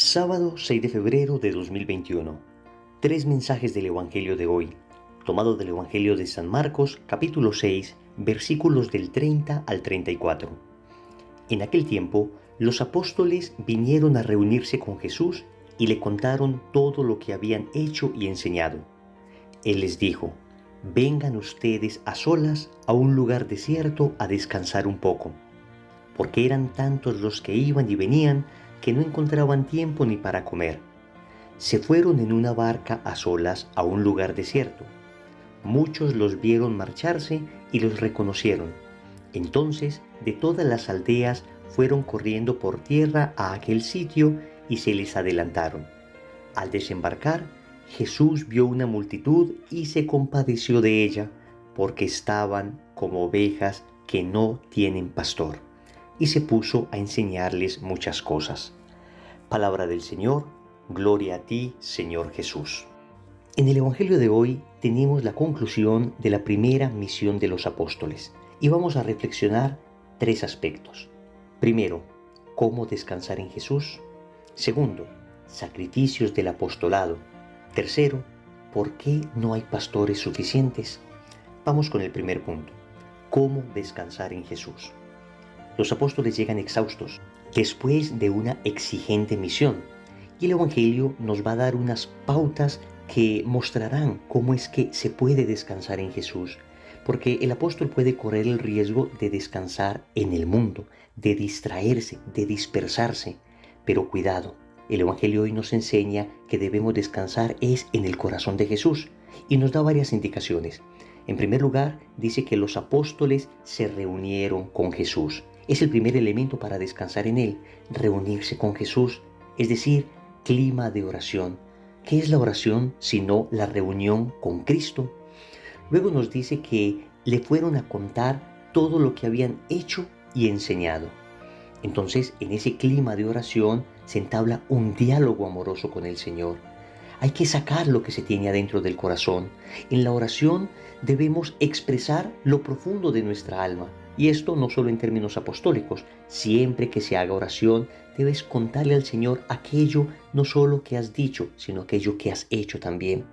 Sábado 6 de febrero de 2021. Tres mensajes del Evangelio de hoy, tomado del Evangelio de San Marcos, capítulo 6, versículos del 30 al 34. En aquel tiempo, los apóstoles vinieron a reunirse con Jesús y le contaron todo lo que habían hecho y enseñado. Él les dijo: vengan ustedes a solas a un lugar desierto a descansar un poco, porque eran tantos los que iban y venían que no encontraban tiempo ni para comer. Se fueron en una barca a solas a un lugar desierto. Muchos los vieron marcharse y los reconocieron. Entonces, de todas las aldeas fueron corriendo por tierra a aquel sitio y se les adelantaron. Al desembarcar, Jesús vio una multitud y se compadeció de ella, porque estaban como ovejas que no tienen pastor, y se puso a enseñarles muchas cosas. Palabra del Señor, gloria a ti, Señor Jesús. En el Evangelio de hoy tenemos la conclusión de la primera misión de los apóstoles y vamos a reflexionar tres aspectos. Primero, cómo descansar en Jesús. Segundo, sacrificios del apostolado. Tercero, ¿por qué no hay pastores suficientes? Vamos con el primer punto, cómo descansar en Jesús. Los apóstoles llegan exhaustos después de una exigente misión y el Evangelio nos va a dar unas pautas que mostrarán cómo es que se puede descansar en Jesús, porque el apóstol puede correr el riesgo de descansar en el mundo, de distraerse, de dispersarse, pero cuidado, el Evangelio hoy nos enseña que debemos descansar es en el corazón de Jesús y nos da varias indicaciones. En primer lugar, dice que los apóstoles se reunieron con Jesús. Es el primer elemento para descansar en Él, reunirse con Jesús, es decir, clima de oración. ¿Qué es la oración sino la reunión con Cristo? Luego nos dice que le fueron a contar todo lo que habían hecho y enseñado. Entonces, en ese clima de oración se entabla un diálogo amoroso con el Señor. Hay que sacar lo que se tiene adentro del corazón. En la oración debemos expresar lo profundo de nuestra alma. Y esto no solo en términos apostólicos. Siempre que se haga oración, debes contarle al Señor aquello no solo que has dicho, sino aquello que has hecho también.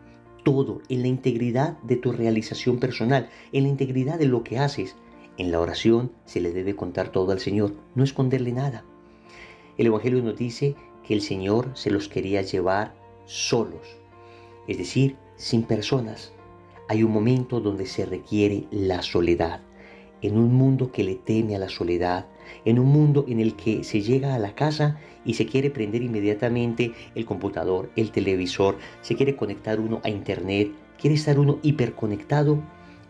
Todo en la integridad de tu realización personal, en la integridad de lo que haces. En la oración se le debe contar todo al Señor, no esconderle nada. El Evangelio nos dice que el Señor se los quería llevar solos, es decir, sin personas. Hay un momento donde se requiere la soledad. En un mundo que le teme a la soledad, en un mundo en el que se llega a la casa y se quiere prender inmediatamente el computador, el televisor, se quiere conectar uno a internet, quiere estar uno hiperconectado,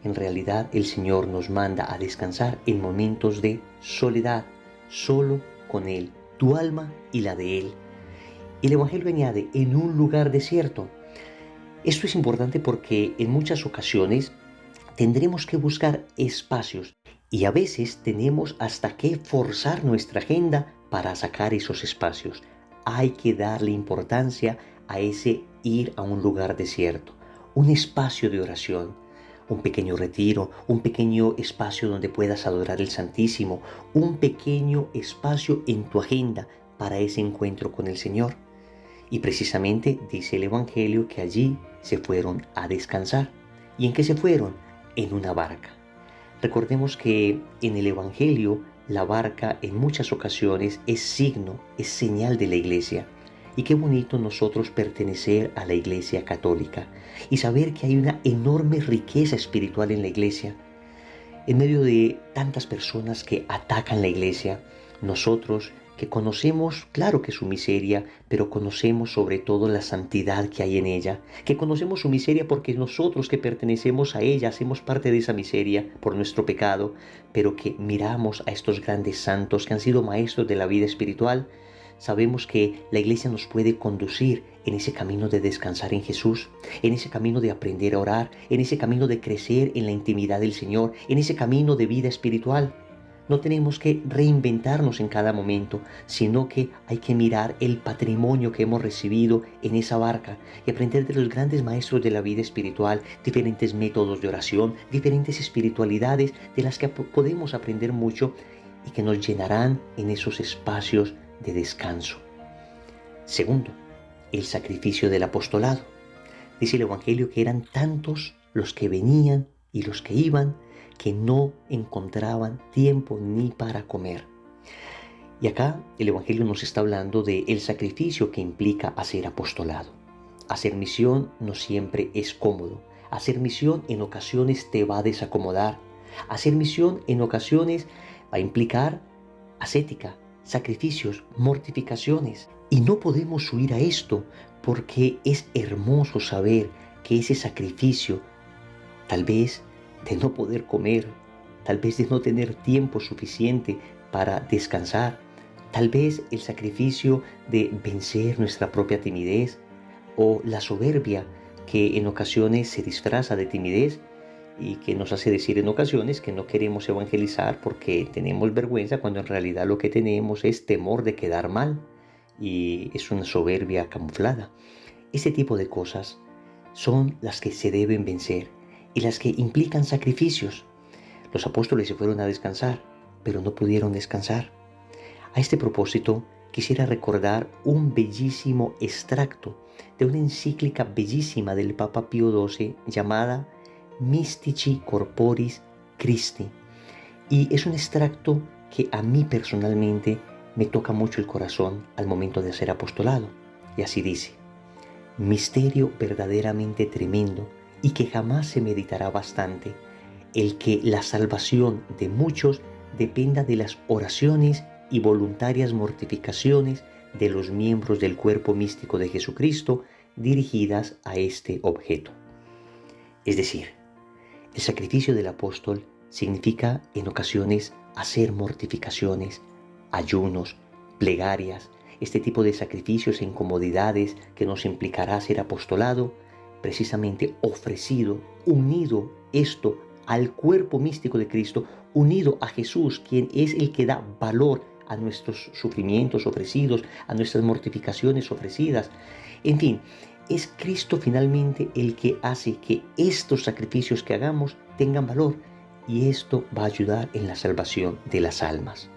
en realidad el Señor nos manda a descansar en momentos de soledad, solo con Él, tu alma y la de Él. El Evangelio añade, en un lugar desierto. Esto es importante porque en muchas ocasiones tendremos que buscar espacios y a veces tenemos hasta que forzar nuestra agenda para sacar esos espacios. Hay que darle importancia a ese ir a un lugar desierto, un espacio de oración, un pequeño retiro, un pequeño espacio donde puedas adorar el Santísimo, un pequeño espacio en tu agenda para ese encuentro con el Señor. Y precisamente dice el Evangelio que allí se fueron a descansar. ¿Y en qué se fueron? En una barca. Recordemos que en el Evangelio la barca en muchas ocasiones es signo, es señal de la Iglesia. Y qué bonito nosotros pertenecer a la Iglesia católica y saber que hay una enorme riqueza espiritual en la Iglesia. En medio de tantas personas que atacan la Iglesia, nosotros que conocemos, claro que su miseria, pero conocemos sobre todo la santidad que hay en ella, que conocemos su miseria porque nosotros que pertenecemos a ella hacemos parte de esa miseria por nuestro pecado, pero que miramos a estos grandes santos que han sido maestros de la vida espiritual, sabemos que la Iglesia nos puede conducir en ese camino de descansar en Jesús, en ese camino de aprender a orar, en ese camino de crecer en la intimidad del Señor, en ese camino de vida espiritual. No tenemos que reinventarnos en cada momento, sino que hay que mirar el patrimonio que hemos recibido en esa barca y aprender de los grandes maestros de la vida espiritual, diferentes métodos de oración, diferentes espiritualidades de las que podemos aprender mucho y que nos llenarán en esos espacios de descanso. Segundo, el sacrificio del apostolado. Dice el Evangelio que eran tantos los que venían y los que iban que no encontraban tiempo ni para comer. Y acá el Evangelio nos está hablando del sacrificio que implica hacer apostolado. Hacer misión no siempre es cómodo. Hacer misión en ocasiones te va a desacomodar. Hacer misión en ocasiones va a implicar ascética, sacrificios, mortificaciones. Y no podemos huir a esto porque es hermoso saber que ese sacrificio, tal vez de no poder comer, tal vez de no tener tiempo suficiente para descansar, tal vez el sacrificio de vencer nuestra propia timidez o la soberbia que en ocasiones se disfraza de timidez y que nos hace decir en ocasiones que no queremos evangelizar porque tenemos vergüenza cuando en realidad lo que tenemos es temor de quedar mal y es una soberbia camuflada. Ese tipo de cosas son las que se deben vencer y las que implican sacrificios. Los apóstoles se fueron a descansar, pero no pudieron descansar. A este propósito, quisiera recordar un bellísimo extracto de una encíclica bellísima del Papa Pío XII llamada Mystici Corporis Christi. Y es un extracto que a mí personalmente me toca mucho el corazón al momento de hacer apostolado. Y así dice: misterio verdaderamente tremendo y que jamás se meditará bastante, el que la salvación de muchos dependa de las oraciones y voluntarias mortificaciones de los miembros del cuerpo místico de Jesucristo dirigidas a este objeto. Es decir, el sacrificio del apóstol significa en ocasiones hacer mortificaciones, ayunos, plegarias, este tipo de sacrificios e incomodidades que nos implicará ser apostolado, precisamente ofrecido, unido esto al cuerpo místico de Cristo, unido a Jesús, quien es el que da valor a nuestros sufrimientos ofrecidos, a nuestras mortificaciones ofrecidas. En fin, es Cristo finalmente el que hace que estos sacrificios que hagamos tengan valor y esto va a ayudar en la salvación de las almas.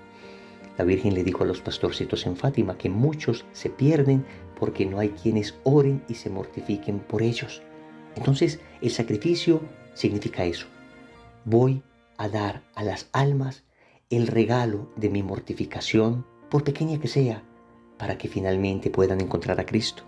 La Virgen le dijo a los pastorcitos en Fátima que muchos se pierden porque no hay quienes oren y se mortifiquen por ellos. Entonces, el sacrificio significa eso. Voy a dar a las almas el regalo de mi mortificación, por pequeña que sea, para que finalmente puedan encontrar a Cristo.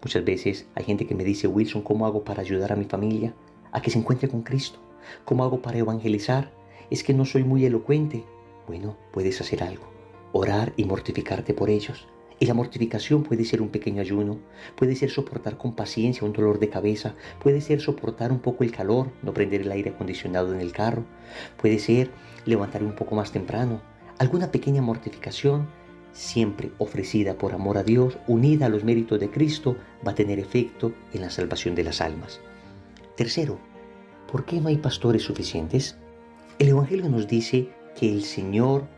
Muchas veces hay gente que me dice: Wilson, ¿cómo hago para ayudar a mi familia a que se encuentre con Cristo? ¿Cómo hago para evangelizar? Es que no soy muy elocuente. Bueno, puedes hacer algo. Orar y mortificarte por ellos. Y la mortificación puede ser un pequeño ayuno, puede ser soportar con paciencia un dolor de cabeza, puede ser soportar un poco el calor, no prender el aire acondicionado en el carro, puede ser levantar un poco más temprano. Alguna pequeña mortificación, siempre ofrecida por amor a Dios, unida a los méritos de Cristo, va a tener efecto en la salvación de las almas. Tercero, ¿por qué no hay pastores suficientes? El Evangelio nos dice que el Señor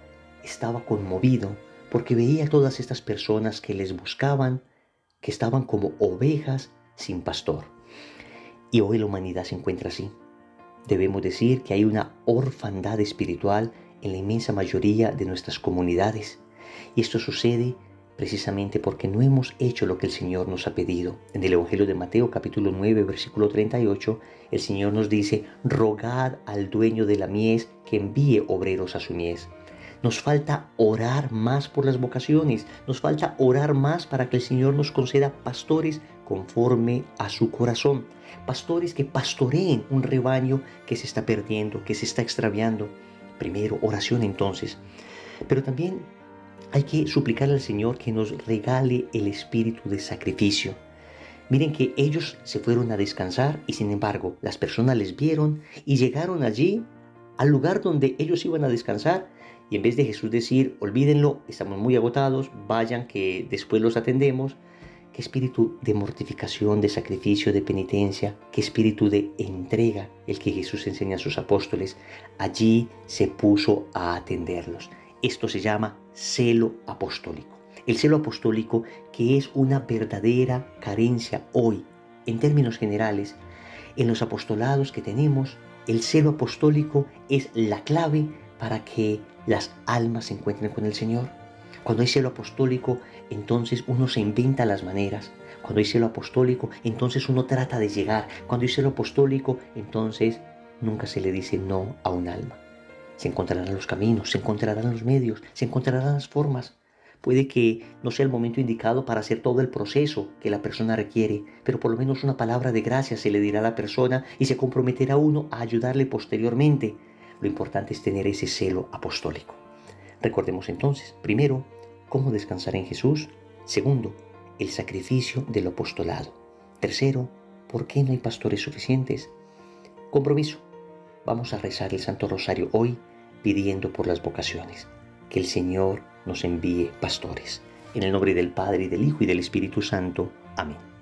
estaba conmovido porque veía a todas estas personas que les buscaban, que estaban como ovejas sin pastor. Y hoy la humanidad se encuentra así. Debemos decir que hay una orfandad espiritual en la inmensa mayoría de nuestras comunidades. Y esto sucede precisamente porque no hemos hecho lo que el Señor nos ha pedido. En el Evangelio de Mateo capítulo 9, versículo 38, el Señor nos dice: rogad al dueño de la mies que envíe obreros a su mies. Nos falta orar más por las vocaciones, nos falta orar más para que el Señor nos conceda pastores conforme a su corazón, pastores que pastoreen un rebaño que se está perdiendo, que se está extraviando. Primero, oración entonces, pero también hay que suplicar al Señor que nos regale el espíritu de sacrificio. Miren que ellos se fueron a descansar y sin embargo las personas les vieron y llegaron allí al lugar donde ellos iban a descansar. Y en vez de Jesús decir: olvídenlo, estamos muy agotados, vayan que después los atendemos, qué espíritu de mortificación, de sacrificio, de penitencia, qué espíritu de entrega el que Jesús enseña a sus apóstoles. Allí se puso a atenderlos. Esto se llama celo apostólico. El celo apostólico, que es una verdadera carencia hoy, en términos generales, en los apostolados que tenemos. El celo apostólico es la clave para que las almas se encuentren con el Señor. Cuando hay celo apostólico, entonces uno se inventa las maneras. Cuando hay celo apostólico, entonces uno trata de llegar. Cuando hay celo apostólico, entonces nunca se le dice no a un alma. Se encontrarán los caminos, se encontrarán los medios, se encontrarán las formas. Puede que no sea el momento indicado para hacer todo el proceso que la persona requiere, pero por lo menos una palabra de gracia se le dirá a la persona y se comprometerá uno a ayudarle posteriormente. Lo importante es tener ese celo apostólico. Recordemos entonces, primero, cómo descansar en Jesús. Segundo, el sacrificio del apostolado. Tercero, ¿por qué no hay pastores suficientes? Compromiso. Vamos a rezar el Santo Rosario hoy pidiendo por las vocaciones. Que el Señor nos envíe pastores. En el nombre del Padre, y del Hijo, y del Espíritu Santo. Amén.